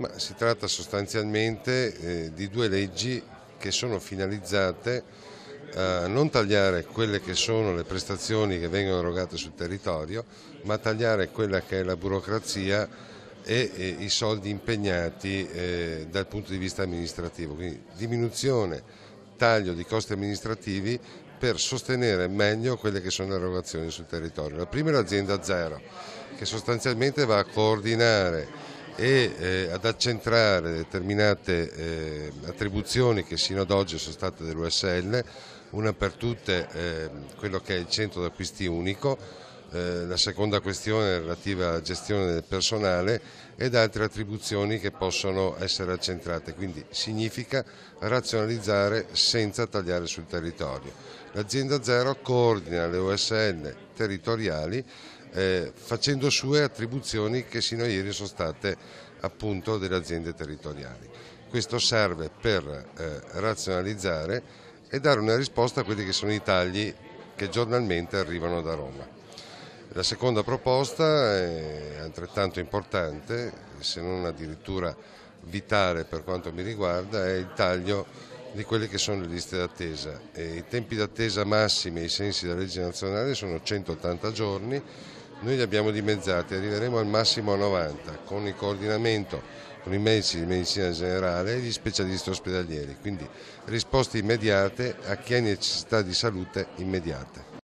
Ma si tratta sostanzialmente di due leggi che sono finalizzate a non tagliare quelle che sono le prestazioni che vengono erogate sul territorio, ma a tagliare quella che è la burocrazia e i soldi impegnati dal punto di vista amministrativo. Quindi diminuzione, taglio di costi amministrativi per sostenere meglio quelle che sono le erogazioni sul territorio. La prima è l'azienda zero, che sostanzialmente va a coordinare e ad accentrare determinate attribuzioni che sino ad oggi sono state dell'USL, una per tutte quello che è il centro d'acquisti unico, la seconda questione è relativa alla gestione del personale ed altre attribuzioni che possono essere accentrate, quindi significa razionalizzare senza tagliare sul territorio. L'azienda zero coordina le USL territoriali facendo sue attribuzioni che sino a ieri sono state appunto delle aziende territoriali. Questo serve per razionalizzare e dare una risposta a quelli che sono i tagli che giornalmente arrivano da Roma. La seconda proposta è altrettanto importante, se non addirittura vitale per quanto mi riguarda, è il taglio di quelle che sono le liste d'attesa. I tempi d'attesa massimi ai sensi della legge nazionale sono 180 giorni, noi li abbiamo dimezzati, arriveremo al massimo a 90 con il coordinamento con i medici di medicina generale e gli specialisti ospedalieri, quindi risposte immediate a chi ha necessità di salute immediate.